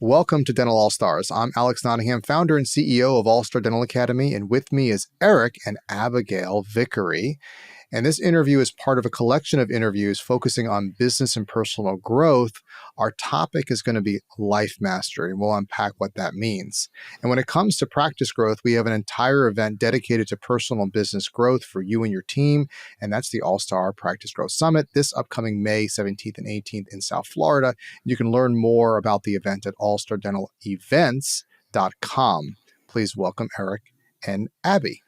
Welcome to Dental All Stars. I'm Alex Nottingham, founder and CEO of All Star Dental Academy, and with me is Eric and Abigail Vickery. And this interview is part of a collection of interviews focusing on business and personal growth. Our topic is going to be life mastery, and we'll unpack what that means. And when it comes to practice growth, we have an entire event dedicated to personal and business growth for you and your team, and that's the All-Star Practice Growth Summit this upcoming May 17th and 18th in South Florida. You can learn more about the event at allstardentalavents.com. Please welcome Eric and Abby.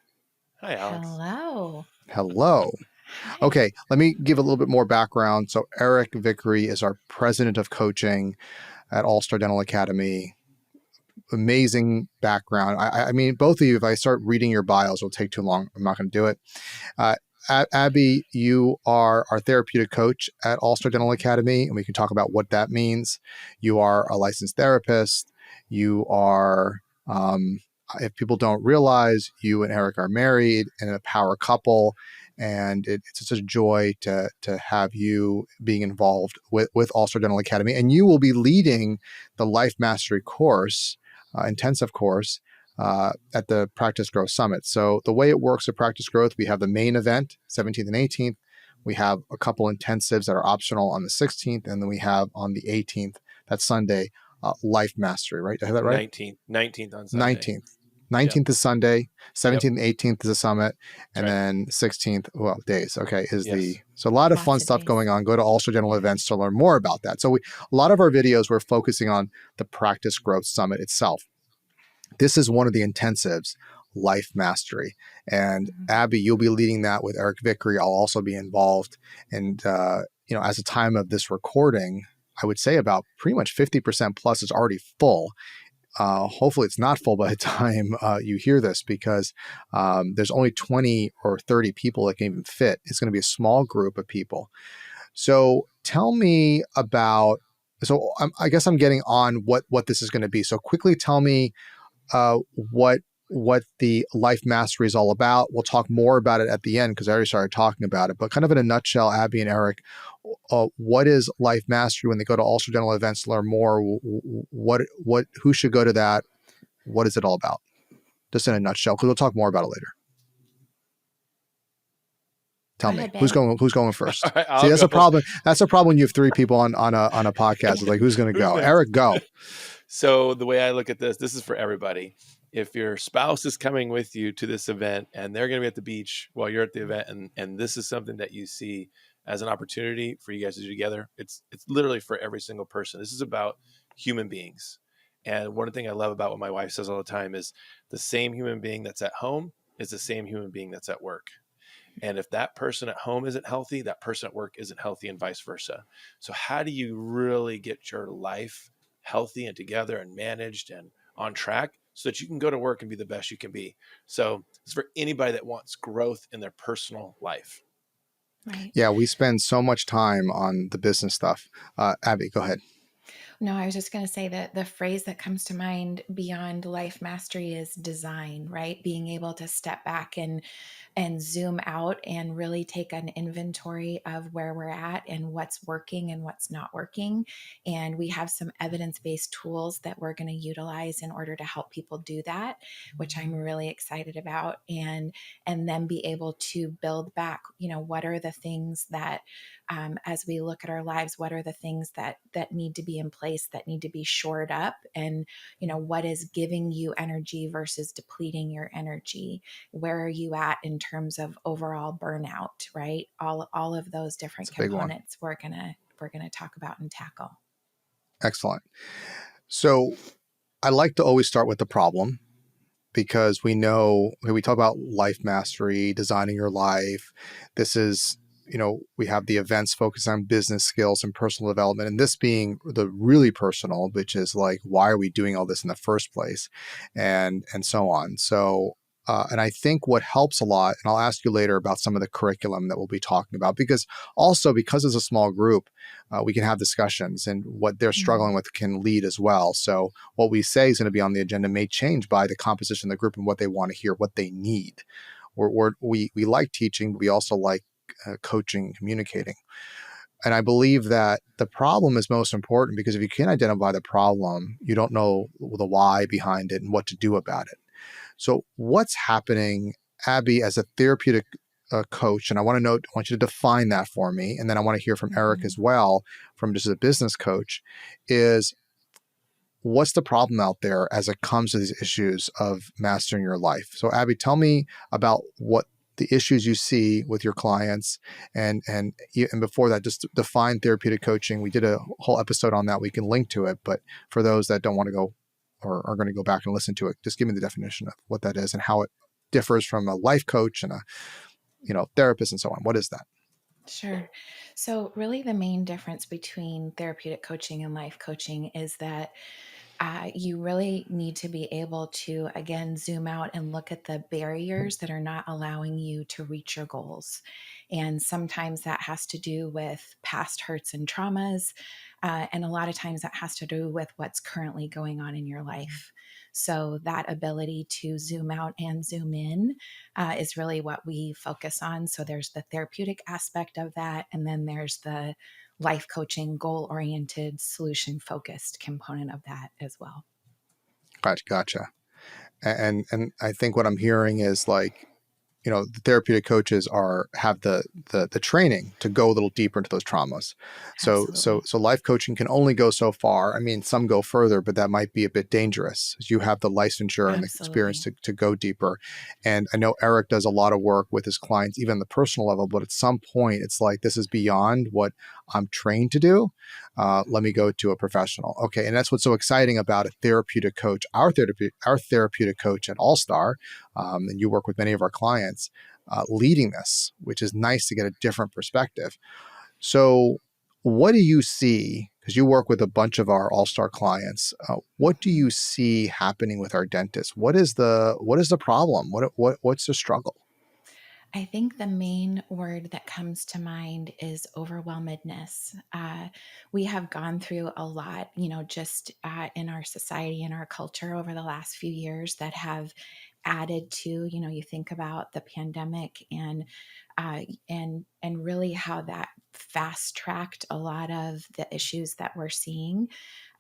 Hi, Alex. Hello. Hello. Hi. Okay, let me give a little bit more background. So Eric Vickery is our president of coaching at All Star Dental Academy. Amazing background. I mean, both of you, if I start reading your bios, it'll take too long. I'm not going to do it. Abby, you are our therapeutic coach at All Star Dental Academy, and we can talk about what that means. You are a licensed therapist. You are, if people don't realize, you and Eric are married and a power couple. And it's such a joy to have you being involved with All Star Dental Academy. And you will be leading the Life Mastery course, intensive course, at the Practice Growth Summit. So the way it works at Practice Growth, we have the main event, 17th and 18th. We have a couple intensives that are optional on the 16th. And then we have on the 18th, that Sunday, Life Mastery, right? Did I have that right? 19th on Sunday. 19th is Sunday, 17th Yep. and 18th is a summit, and Right. then 16th, well, days, okay, is Yes. so a lot of Lots fun of stuff days. going on. Go to All Star Dental Events to learn more about that. So a lot of our videos, we're focusing on the Practice Growth Summit itself. This is one of the intensives, Life Mastery. And Abby, you'll be leading that with Eric Vickery. I'll also be involved. And, as the time of this recording, I would say about pretty much 50% plus is already full. Hopefully it's not full by the time you hear this, because there's only 20 or 30 people that can even fit. It's going to be a small group of people. So tell me about, I guess I'm getting on what this is going to be. So quickly tell me what the Life Mastery is all about. We'll talk more about it at the end because I already started talking about it, but kind of in a nutshell, Abby and Eric, what is Life Mastery? When they go to All Star Dental Events to learn more, who should go to that? What is it all about? Just in a nutshell, because we'll talk more about it later. Tell Go me, ahead, who's babe. going first? All right, See, that's go. a problem. That's a problem when you have three people on a podcast. It's like, who's going to Who's go? next? Eric, go. So the way I look at this is for everybody. If your spouse is coming with you to this event and they're going to be at the beach while you're at the event, and this is something that you see as an opportunity for you guys to do together, it's literally for every single person. This is about human beings. And one thing I love about what my wife says all the time is the same human being that's at home is the same human being that's at work. And if that person at home isn't healthy, that person at work isn't healthy, and vice versa. So how do you really get your life healthy and together and managed and on track so that you can go to work and be the best you can be? So it's for anybody that wants growth in their personal life. Right. Yeah, we spend so much time on the business stuff. Abby, go ahead. No, I was just going to say that the phrase that comes to mind beyond life mastery is design, right? Being able to step back and zoom out and really take an inventory of where we're at and what's working and what's not working. And we have some evidence-based tools that we're going to utilize in order to help people do that, which I'm really excited about. And then be able to build back, what are the things that as we look at our lives, what are the things that need to be in place, that need to be shored up, and what is giving you energy versus depleting your energy? Where are you at in terms of overall burnout? Right, all of those different components we're gonna talk about and tackle. Excellent. So I like to always start with the problem, because we know when we talk about life mastery, designing your life, this is, we have the events focused on business skills and personal development, and this being the really personal, which is like, why are we doing all this in the first place, and so on. So and I think what helps a lot, and I'll ask you later about some of the curriculum that we'll be talking about, because it's a small group, we can have discussions, and what they're struggling with can lead as well. So what we say is going to be on the agenda may change by the composition of the group and what they want to hear, what they need. We like teaching, but we also like coaching and communicating. And I believe that the problem is most important, because if you can't identify the problem, you don't know the why behind it and what to do about it. So what's happening, Abby, as a therapeutic coach? And I want to know, I want you to define that for me. And then I want to hear from Eric Mhm. as well, from just as a business coach, is what's the problem out there as it comes to these issues of mastering your life? So Abby, tell me about what the issues you see with your clients, and before that, just define therapeutic coaching. We did a whole episode on that. We can link to it, but for those that don't want to go or are going to go back and listen to it, just give me the definition of what that is and how it differs from a life coach and a therapist and so on. What is that? Sure. So, really, the main difference between therapeutic coaching and life coaching is that you really need to be able to, again, zoom out and look at the barriers that are not allowing you to reach your goals. And sometimes that has to do with past hurts and traumas. And a lot of times that has to do with what's currently going on in your life. So, that ability to zoom out and zoom in is really what we focus on. So, there's the therapeutic aspect of that. And then there's the life coaching, goal oriented, solution focused component of that as well. Gotcha. And I think what I'm hearing is like, the therapeutic coaches have the training to go a little deeper into those traumas. Absolutely. So life coaching can only go so far. I mean, some go further, but that might be a bit dangerous. You have the licensure and the experience Absolutely. to go deeper. And I know Eric does a lot of work with his clients, even on the personal level, but at some point it's like, this is beyond what I'm trained to do. Let me go to a professional. Okay. And that's what's so exciting about a therapeutic coach, our therapeutic coach at All Star. And you work with many of our clients leading this, which is nice to get a different perspective. So, what do you see? Because you work with a bunch of our all-star clients, what do Mhm. you see happening with our dentists? What is the problem? What's the struggle? I think the main word that comes to mind is overwhelmedness. We have gone through a lot, just in our society and our culture over the last few years that have added to, you think about the pandemic and really how that fast tracked a lot of the issues that we're seeing,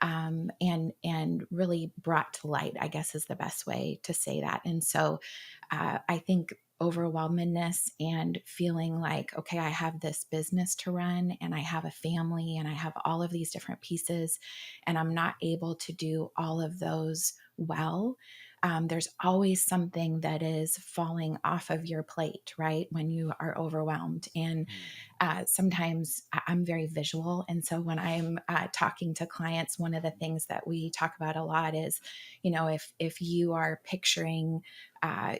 and really brought to light, I guess is the best way to say that. And so I think overwhelmedness and feeling like, okay, I have this business to run and I have a family and I have all of these different pieces, and I'm not able to do all of those well. There's always something that is falling off of your plate, right? When you are overwhelmed. And sometimes I'm very visual. And so when I'm talking to clients, one of the things that we talk about a lot is, if you are picturing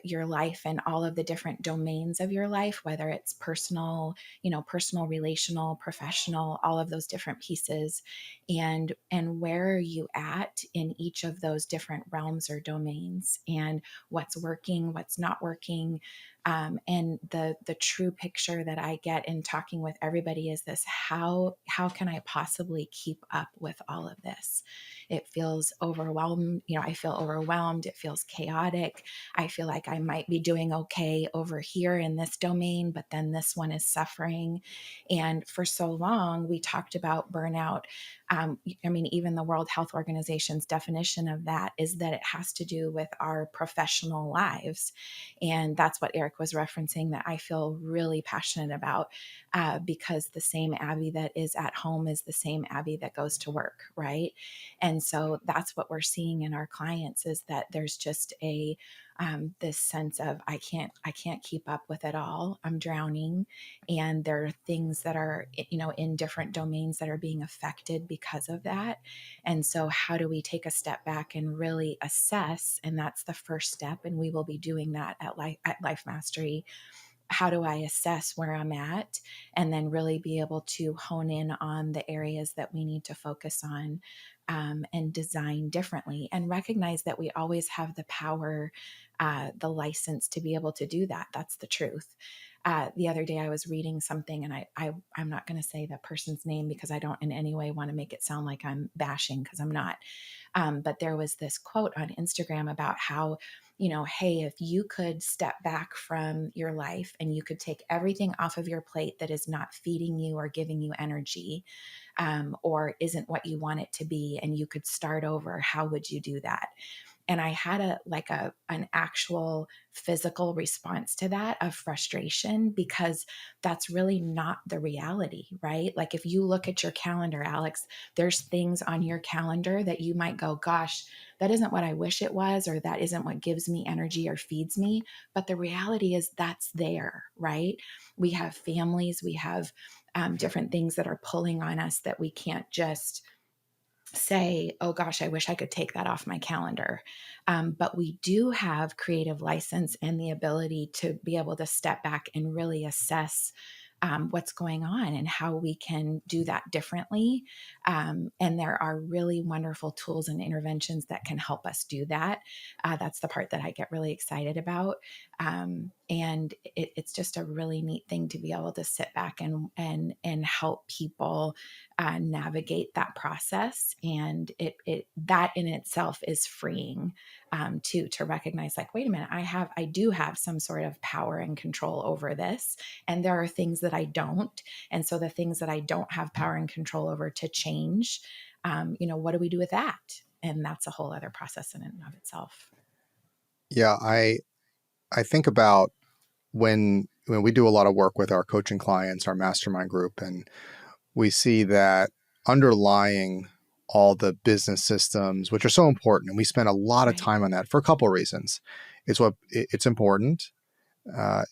your life and all of the different domains of your life, whether it's personal, personal, relational, professional, all of those different pieces, and where are you at in each of those different realms or domains, and what's working, what's not working, and the true picture that I get in talking with everybody is this: how can I possibly keep up with all of this? It feels overwhelmed. I feel overwhelmed. It feels chaotic. I feel like I might be doing okay over here in this domain, but then this one is suffering. And for so long, we talked about burnout. I mean, even the World Health Organization's definition of that is that it has to do with our professional lives. And that's what Eric was referencing, that I feel really passionate about, because the same Abby that is at home is the same Abby that goes to work, right? And so that's what we're seeing in our clients, is that there's just this sense of I can't keep up with it all. I'm drowning, and there are things that are in different domains that are being affected because of that. And so, how do we take a step back and really assess? And that's the first step. And we will be doing that at Life Mastery. How do I assess where I'm at, and then really be able to hone in on the areas that we need to focus on, and design differently, and recognize that we always have the power, the license to be able to do that. That's the truth. the other day I was reading something, and I'm not going to say the person's name because I don't in any way want to make it sound like I'm bashing, because I'm not. But there was this quote on Instagram about how, hey, if you could step back from your life and you could take everything off of your plate that is not feeding you or giving you energy, or isn't what you want it to be, and you could start over, how would you do that? And I had an actual physical response to that of frustration, because that's really not the reality, right? Like, if you look at your calendar, Alex, there's things on your calendar that you might go, gosh, that isn't what I wish it was, or that isn't what gives me energy or feeds me. But the reality is that's there, right? We have families, we have different things that are pulling on us that we can't just say, oh gosh, I wish I could take that off my calendar. But we do have creative license and the ability to be able to step back and really assess what's going on and how we can do that differently. And there are really wonderful tools and interventions that can help us do that. That's the part that I get really excited about. And it's just a really neat thing to be able to sit back and help people navigate that process. And that in itself is freeing, to recognize, like, wait a minute, I do have some sort of power and control over this, and there are things that I don't. And so the things that I don't have power and control over to change, what do we do with that? And that's a whole other process in and of itself. Yeah, I think about when we do a lot of work with our coaching clients, our mastermind group, and we see that underlying all the business systems, which are so important, and we spend a lot of Right. time on that for a couple of reasons. It's important.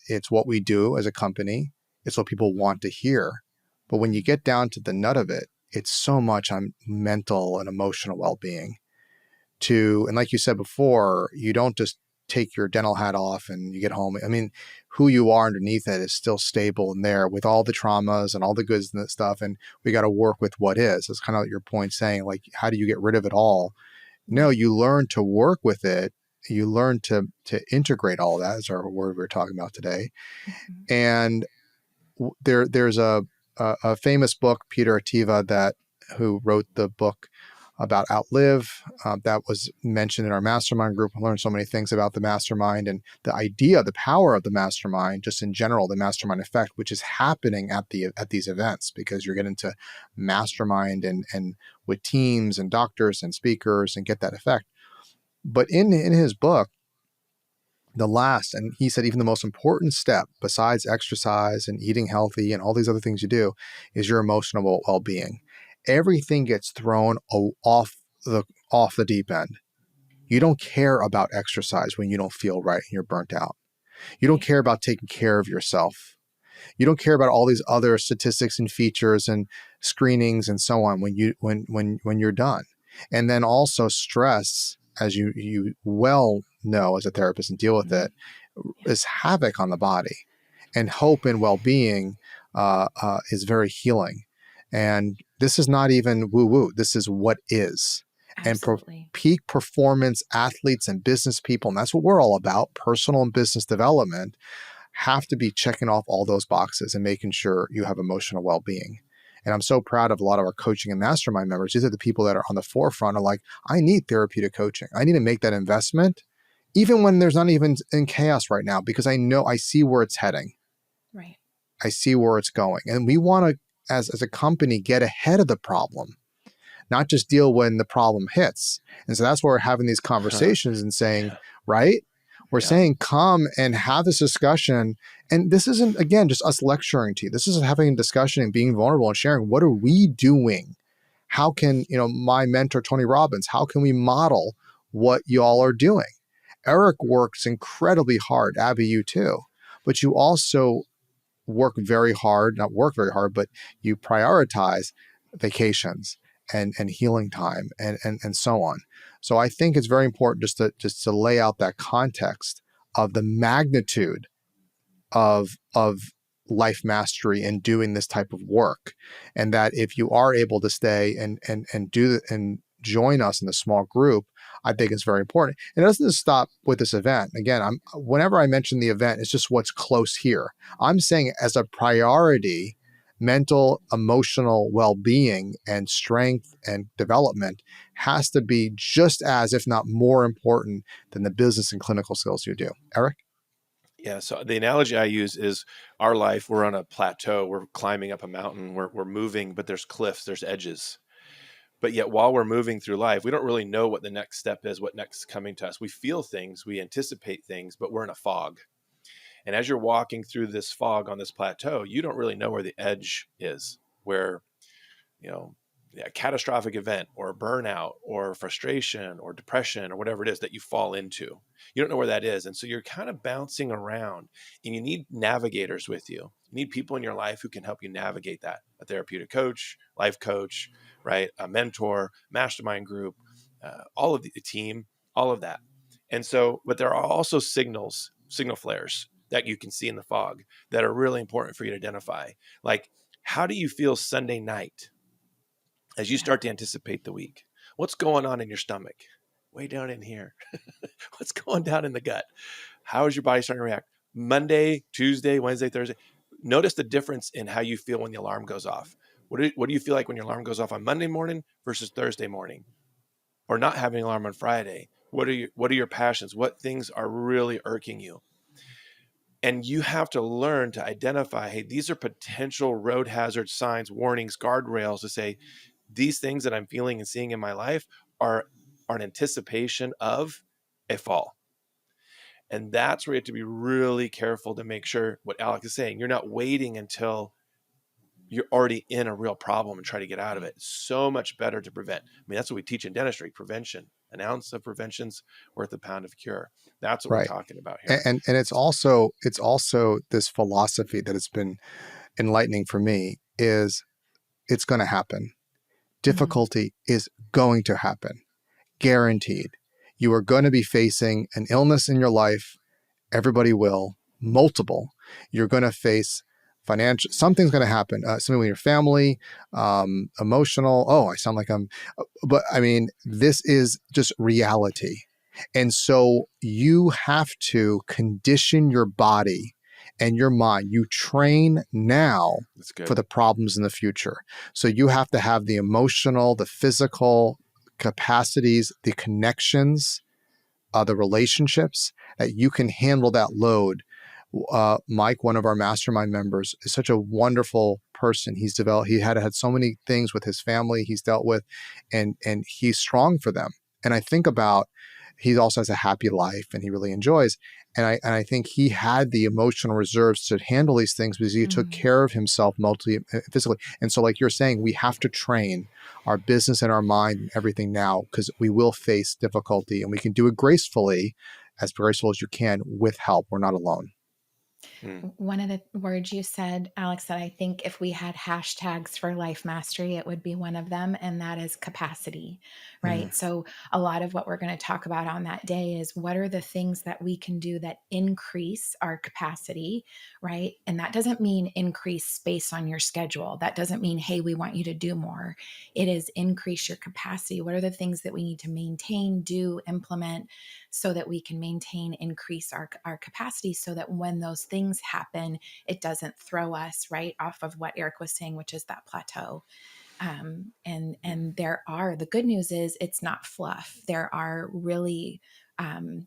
It's what we do as a company. It's what people want to hear. But when you get down to the nut of it, it's so much on mental and emotional well-being. And like you said before, you don't just take your dental hat off and you get home. I mean, who you are underneath it is still stable in there with all the traumas and all the good stuff. And we got to work with what is. It's kind of your point saying, like, how do you get rid of it all? No, Right. you learn to work with it. You learn to integrate all of that, is our word we're talking about today. Mhm. And there's a famous book, Peter Attiva, who wrote the book about Outlive, that was mentioned in our mastermind group. I learned so many things about the mastermind and the idea, the power of the mastermind, just in general, the mastermind effect, which is happening at these events, because you're getting to mastermind and with teams and doctors and speakers and get that effect. But in his book, and he said, even the most important step besides exercise and eating healthy and all these other things you do is your emotional well-being. Everything gets thrown off the deep end. You don't care about exercise when you don't feel right and you're burnt out. You don't Right. care about taking care of yourself. You don't care about all these other statistics and features and screenings and so on when you're done. And then also stress, as you well know as a therapist and deal with Mhm. it, Yeah. is havoc on the body. And hope and well-being is very healing. And this is not even woo-woo. This is what is. And Absolutely. peak performance athletes and business people, and that's what we're all about, personal and business development, have to be checking off all those boxes and making sure you have emotional well-being. And I'm so proud of a lot of our coaching and mastermind members. These are the people that are on the forefront, are like, I need therapeutic coaching. I need to make that investment, even when there's not even in chaos right now, because I know I see where it's heading. Right. I see where it's going. And we want to, as a company, get ahead of the problem, not just deal when the problem hits. And so that's why we're having these conversations and saying, Yeah. right? We're Yeah. saying, come and have this discussion. And this isn't, again, just us lecturing to you. This is having a discussion and being vulnerable and sharing, what are we doing? How can, my mentor, Tony Robbins, how can we model what y'all are doing? Eric works incredibly hard. Abby, you too. But you also not work very hard, but you prioritize vacations and healing time and so on. So I think it's very important just to lay out that context of the magnitude of life mastery and doing this type of work, and that if you are able to stay and do and join us in the small group, I think is very important. And it doesn't just stop with this event. Again, whenever I mention the event, it's just what's close here. I'm saying as a priority, mental, emotional well-being and strength and development has to be just as, if not more important than the business and clinical skills you do. Eric? Yeah. So the analogy I use is our life. We're on a plateau. We're climbing up a mountain. We're moving, but there's cliffs, there's edges. But yet, while we're moving through life, we don't really know what the next step is, what next is coming to us. We feel things, we anticipate things, but we're in a fog. And as you're walking through this fog on this plateau, you don't really know where the edge is, where, you know, a catastrophic event or a burnout or frustration or depression or whatever it is that you fall into. You don't know where that is. And so you're kind of bouncing around, and you need navigators with you. You need people in your life who can help you navigate that. A therapeutic coach, life coach, right? A mentor, mastermind group, all of the team, all of that. And so, but there are also signal flares that you can see in the fog that are really important for you to identify. Like, how do you feel Sunday night as you Yeah. start to anticipate the week? What's going on in your stomach? Way down in here. What's going down in the gut? How is your body starting to react? Monday, Tuesday, Wednesday, Thursday. Notice the difference in how you feel when the alarm goes off. What do you feel like when your alarm goes off on Monday morning versus Thursday morning? Or not having an alarm on Friday? What are your passions? What things are really irking you? And you have to learn to identify, hey, these are potential road hazard signs, warnings, guardrails to say, these things that I'm feeling and seeing in my life are an anticipation of a fall. And that's where you have to be really careful to make sure what Alec is saying. You're not waiting until you're already in a real problem and try to get out of it. It's so much better to prevent. I mean, that's what we teach in dentistry, prevention. An ounce of prevention's worth a pound of cure. That's what we're Right. talking about And, here. and it's also this philosophy that has been enlightening for me is it's going to happen. Mhm. Difficulty is going to happen, guaranteed. You are going to be facing an illness in your life. Everybody will, multiple. You're going to face financial, something's going to happen, something with your family, emotional. Oh, I sound like but I mean, this is just reality. And so you have to condition your body and your mind. You train now That's for good. the problems in the future. So you have to have the emotional, the physical capacities, the connections, the relationships that you can handle that load. Mike, one of our mastermind members, is such a wonderful person. He had so many things with his family he's dealt with, and he's strong for them. And I think about, he also has a happy life and he really enjoys. And I think he had the emotional reserves to handle these things because he took Mhm. care of himself physically. And so, like you're saying, we have to train our business and our mind and everything now, because we will face difficulty and we can do it gracefully, as graceful as you can, with help. We're not alone. Mm. One of the words you said, Alex, that I think if we had hashtags for life mastery, it would be one of them, and that is capacity, Mm, right? So, a lot of what we're going to talk about on that day is what are the things that we can do that increase our capacity, right? And that doesn't mean increase space on your schedule. That doesn't mean, hey, we want you to do more. It is increase your capacity. What are the things that we need to maintain, do, implement so that we can maintain, increase our capacity so that when those things happen, it doesn't throw us right off of what Eric was saying, which is that plateau. And the good news is it's not fluff. There are um,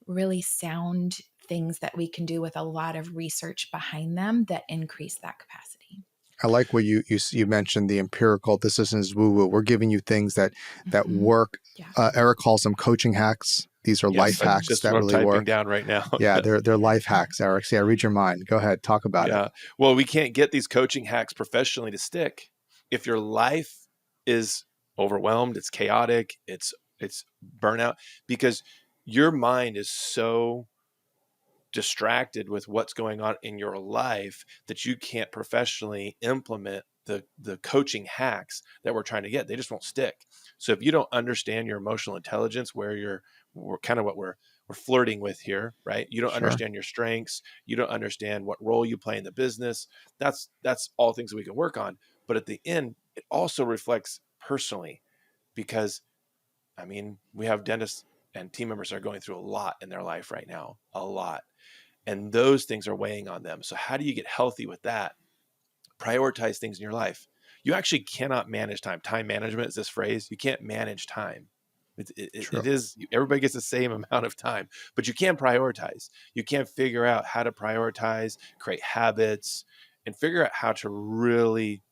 really sound things that we can do with a lot of research behind them that increase that capacity. I like what you mentioned, the empirical. This isn't woo woo. We're giving you things that Mhm. work. Yeah. Eric calls them coaching hacks. These are life Yes, hacks that's that what I'm really typing work. down right now. Yeah, Yes. they're life hacks, Eric. So yeah, read your mind. Go ahead, talk about it. Yeah. Well, we can't get these coaching hacks professionally to stick if your life is overwhelmed, it's chaotic, it's burnout, because your mind is so distracted with what's going on in your life that you can't professionally implement the coaching hacks that we're trying to get. They just won't stick. So if you don't understand your emotional intelligence, where we're kind of what we're flirting with here, right? You don't Sure. understand your strengths, you don't understand what role you play in the business. That's all things that we can work on. But at the end, it also reflects personally, because I mean, we have dentists and team members that are going through a lot in their life right now, a lot. And those things are weighing on them. So how do you get healthy with that? Prioritize things in your life. You actually cannot manage time. Time management is this phrase. You can't manage time. True. It is, everybody gets the same amount of time, but you can't prioritize. You can't figure out how to prioritize, create habits, and figure out how to really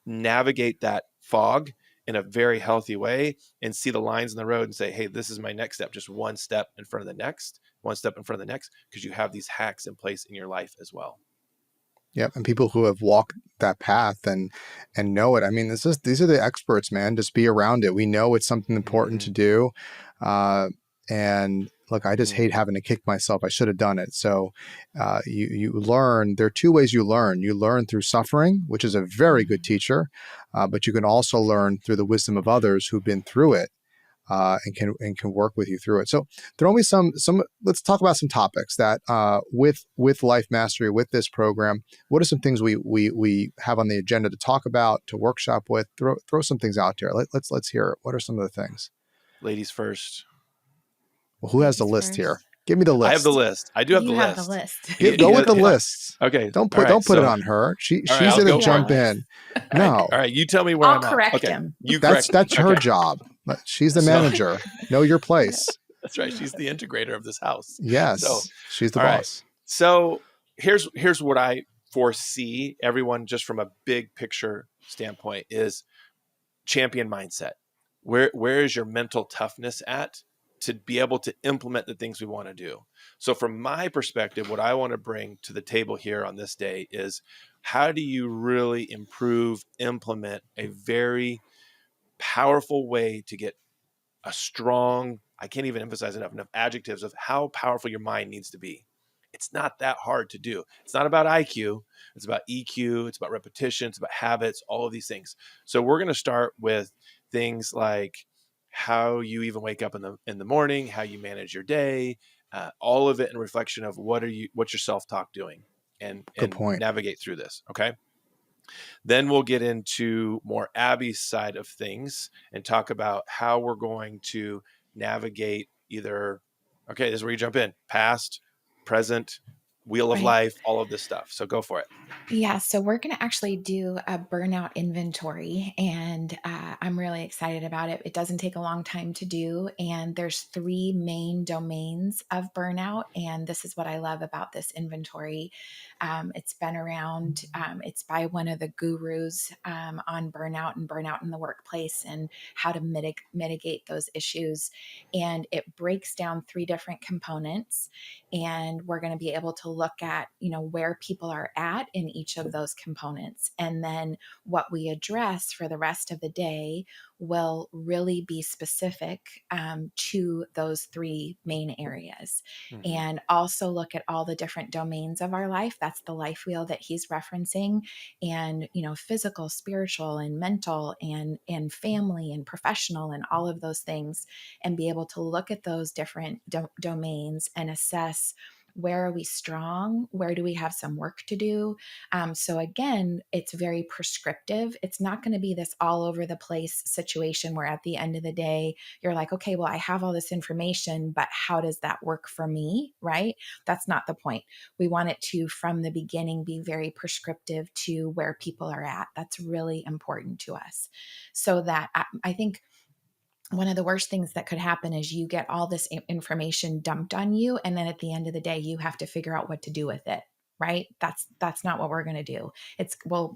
navigate that fog in a very healthy way and see the lines in the road and say, hey, this is my next step, just one step in front of the next, one step in front of the next, because you have these hacks in place in your life as well. Yep. And people who have walked that path and know it. I mean, these are the experts, man. Just be around it. We know it's something important to do. And look, I just hate having to kick myself. I should have done it. So you learn. There are two ways you learn. You learn through suffering, which is a very good teacher, but you can also learn through the wisdom of others who've been through it. And can work with you through it. So throw me some. Let's talk about some topics that with Life Mastery, with this program. What are some things we have on the agenda to talk about, to workshop with? Throw some things out there. Let's hear it. What are some of the things? Ladies first. Well, who has the list here? Give me the list. I have the list. I do have the You have list. the list. Go with the lists. Okay. Don't put it on her. She's I'll gonna go jump for it. in. No. All right. You tell me where I'll I'm correct at. Okay. him. You correct. That's her job. She's the manager. Know your place. That's right. She's the integrator of this house. Yes. So she's the all boss. Right. So here's what I foresee everyone just from a big picture standpoint is champion mindset. Where is your mental toughness at to be able to implement the things we want to do? So from my perspective, what I want to bring to the table here on this day is how do you really improve, implement a very powerful way to get a strong, I can't even emphasize enough adjectives of how powerful your mind needs to be. It's not that hard to do. It's not about IQ. It's about EQ. It's about repetition. It's about habits, all of these things. So we're going to start with things like how you even wake up in the morning, how you manage your day, all of it in reflection of what's your self-talk doing, and Good point. navigate through this. Okay. Then we'll get into more Abby's side of things and talk about how we're going to navigate either, okay, this is where you jump in, past, present, wheel of life, all of this stuff. So go for it. Yeah, so we're going to actually do a burnout inventory, and I'm really excited about it. It doesn't take a long time to do, and there's 3 main domains of burnout, and this is what I love about this inventory. It's been around, it's by one of the gurus on burnout and burnout in the workplace and how to mitigate those issues, and it breaks down 3 different components, and we're going to be able to look at, where people are at in each of those components. And then what we address for the rest of the day will really be specific to those 3 main areas. Mm-hmm. And also look at all the different domains of our life. That's the life wheel that he's referencing. And, physical, spiritual, and mental, and family and professional, and all of those things, and be able to look at those different domains and assess, where are we strong? Where do we have some work to do? So again, it's very prescriptive. It's not going to be this all over the place situation where at the end of the day, you're like, okay, well, I have all this information, but how does that work for me? Right? That's not the point. We want it to, from the beginning, be very prescriptive to where people are at. That's really important to us. So that I think one of the worst things that could happen is you get all this information dumped on you, and then at the end of the day, you have to figure out what to do with it. Right? That's not what we're going to do.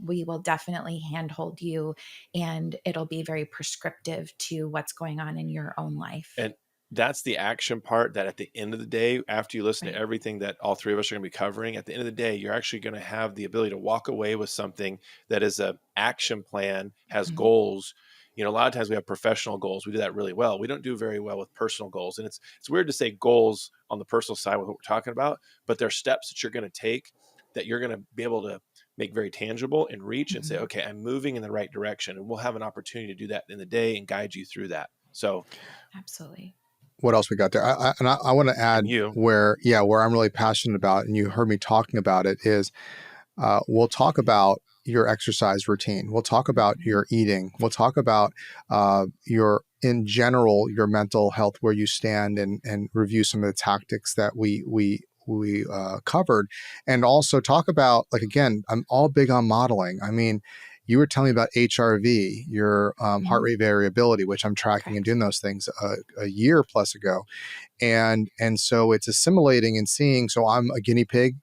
We will definitely handhold you, and it'll be very prescriptive to what's going on in your own life. And that's the action part, that at the end of the day, after you listen to everything that all 3 of us are going to be covering, at the end of the day, you're actually going to have the ability to walk away with something that is an action plan, has goals. A lot of times we have professional goals. We do that really well. We don't do very well with personal goals. And it's weird to say goals on the personal side with what we're talking about, but there are steps that you're going to take that you're going to be able to make very tangible and reach and say, okay, I'm moving in the right direction. And we'll have an opportunity to do that in the day and guide you through that. So absolutely. What else we got there? I want to add where I'm really passionate about, and you heard me talking about it, is we'll talk about your exercise routine. We'll talk about your eating. We'll talk about your in general your mental health, where you stand, and review some of the tactics that we covered, and also talk about, like, again, I'm all big on modeling. I mean, you were telling me about HRV, your heart Mhm. rate variability, which I'm tracking and Correct. doing those things a year plus ago, and so it's assimilating and seeing. So I'm a guinea pig,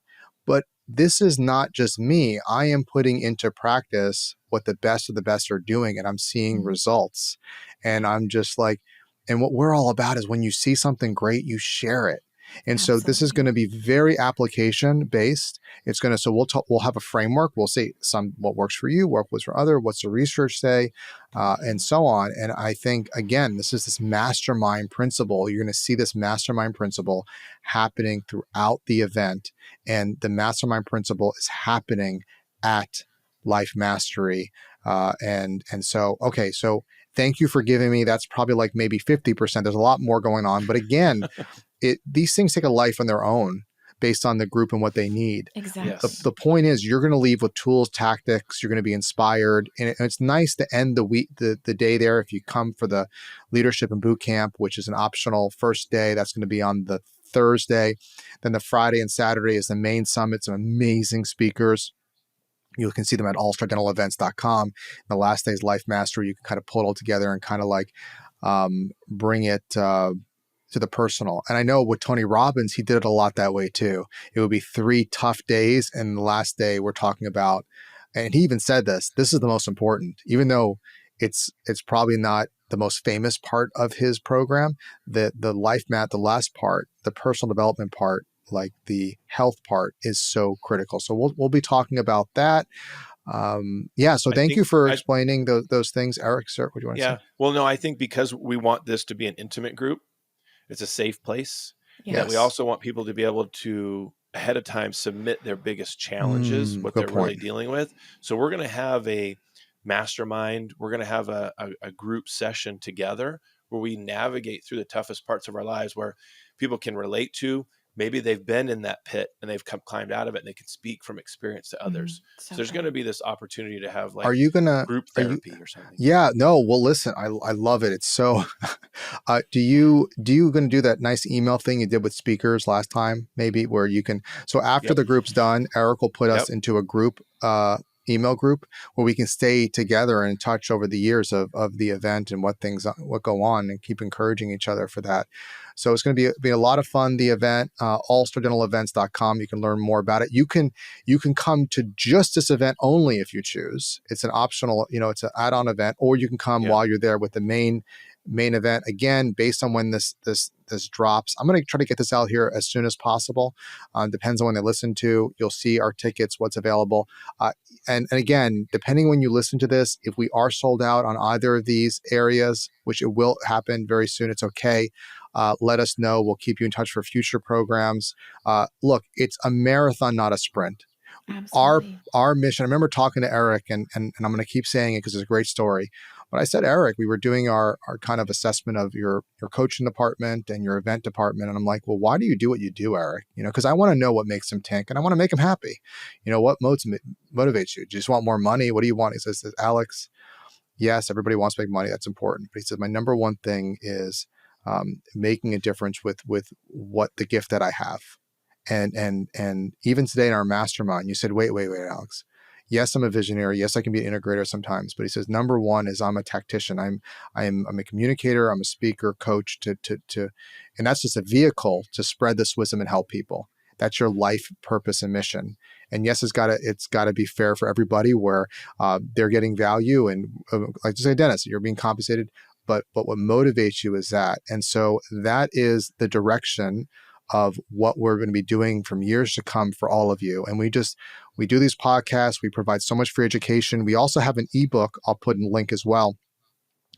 but this is not just me. I am putting into practice what the best of the best are doing, and I'm seeing Mhm. results. And I'm just like, and what we're all about is when you see something great, you share it. And so this is going Absolutely. to be very application based. It's going to, so we'll have a framework. We'll see some, what works for you, what works for other, what's the research say, and Mhm. so on. And I think, again, this is this mastermind principle. You're going to see this mastermind principle happening throughout the event. And the mastermind principle is happening at Life Mastery. And so, okay, so thank you for giving me, that's probably like maybe 50%. There's a lot more going on. But again, these things take a life on their own based on the group and what they need. Yes. Exactly. The point is, you're going to leave with tools, tactics. You're going to be inspired, and it's nice to end the week, the day there. If you come for the leadership and boot camp, which is an optional first day, that's going to be on the Thursday. Then the Friday and Saturday is the main summit. Some amazing speakers. You can see them at allstardentalevents.com. The last day is Life Mastery. You can kind of pull it all together and kind of like bring it to the personal. And I know with Tony Robbins, he did it a lot that way too. It would be 3 tough days, and the last day we're talking about, and he even said this is the most important, even though it's probably not the most famous part of his program. The life mat, the last part, the personal development part, like the health part, is so critical. So we'll be talking about that. Yeah. So I thank think you for I explaining those things, Eric. Sir, what do you want to say? yeah. Well, no, I think because we want this to be an intimate group, it's a safe place, that we Yes. Yes. also want people to be able to ahead of time submit their biggest challenges, what Good they're point. really dealing with. So we're going to have a mastermind. We're going to have a group session together where we navigate through the toughest parts of our lives, where people can relate to. Maybe they've been in that pit and they've climbed out of it, and they can speak from experience to Mhm. others. So So there's going good. to be this opportunity to have Are like you gonna? group Are you? therapy or something. Yeah. No. Well, listen. I love it. It's so. Do you going to do that nice email thing you did with speakers last time? Maybe where you can. So after Yep. the group's done, Eric will put us Yep. into a group. Email group where we can stay together and in touch over the years of the event and what go on, and keep encouraging each other for that. So it's going to be a lot of fun. The event, allstardentalevents.com. You can learn more about it. You can come to just this event only if you choose. It's an optional, it's an add-on event, or you can come Yeah. while you're there with the main event. Again, based on when this drops, I'm going to try to get this out here as soon as possible. Depends on when they listen to. You'll see our tickets, what's available. And again, depending when you listen to this, if we are sold out on either of these areas, which it will happen very soon, it's okay. Let us know. We'll keep you in touch for future programs. Look, it's a marathon, not a sprint. Our Absolutely. our mission. I remember talking to Eric, and I'm going to keep saying it because it's a great story. But I said, Eric, we were doing our kind of assessment of your coaching department and your event department, and I'm like, well, why do you do what you do, Eric? Because I want to know what makes them tick, and I want to make them happy. What motivates you? Do you just want more money? What do you want? He says, Alex, yes, everybody wants to make money. That's important. But he said, my number one thing is making a difference with what the gift that I have. And even today in our mastermind, you said, wait, Alex. Yes, I'm a visionary. Yes, I can be an integrator sometimes. But he says, number one is I'm a tactician. I'm a communicator. I'm a speaker, coach, and that's just a vehicle to spread this wisdom and help people. That's your life purpose and mission. And yes, it's gotta be fair for everybody, where they're getting value, and like to say, Dennis, you're being compensated. But what motivates you is that. And so that is the direction of what we're going to be doing from years to come for all of you. And we do these podcasts. We provide so much free education. We also have an ebook. I'll put in a link as well,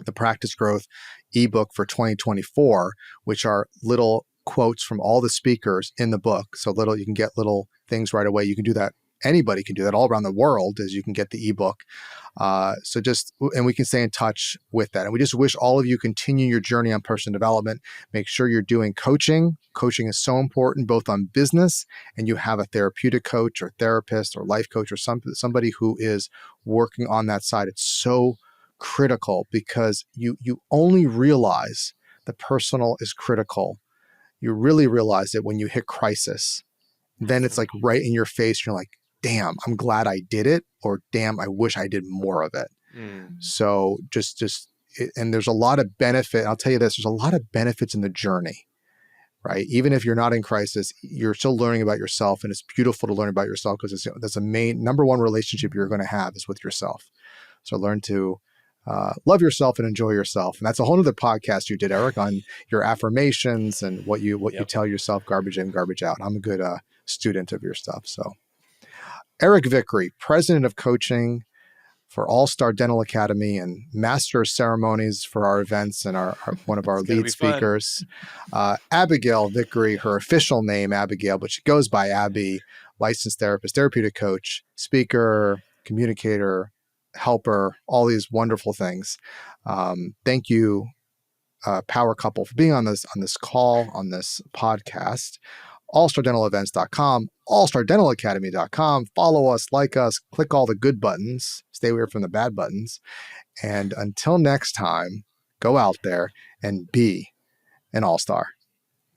the Practice Growth ebook for 2024, which are little quotes from all the speakers in the book. So you can get little things right away. You can do that. Anybody can do that all around the world, as you can get the ebook. And we can stay in touch with that. And we just wish all of you continue your journey on personal development. Make sure you're doing coaching. Coaching is so important, both on business, and you have a therapeutic coach or therapist or life coach or somebody who is working on that side. It's so critical, because you only realize the personal is critical. You really realize it when you hit crisis. Then it's like right in your face. You're like, damn, I'm glad I did it, or damn, I wish I did more of it. So and there's a lot of benefit. I'll tell you this, there's a lot of benefits in the journey, right? Even if you're not in crisis, you're still learning about yourself, and it's beautiful to learn about yourself, because that's the main number one relationship you're going to have is with yourself. So learn to love yourself and enjoy yourself. And that's a whole other podcast you did, Eric, on your affirmations and what you tell yourself, garbage in, garbage out. I'm a good student of your stuff. So Eric Vickery, president of coaching for All-Star Dental Academy and master of ceremonies for our events, and our one of our lead speakers. Abigail Vickery, her official name Abigail, but she goes by Abby, licensed therapist, therapeutic coach, speaker, communicator, helper, all these wonderful things. Thank you, power couple, for being on this call, on this podcast. allstardentalevents.com, allstardentalacademy.com. Follow us, like us, click all the good buttons, stay away from the bad buttons. And until next time, go out there and be an all-star.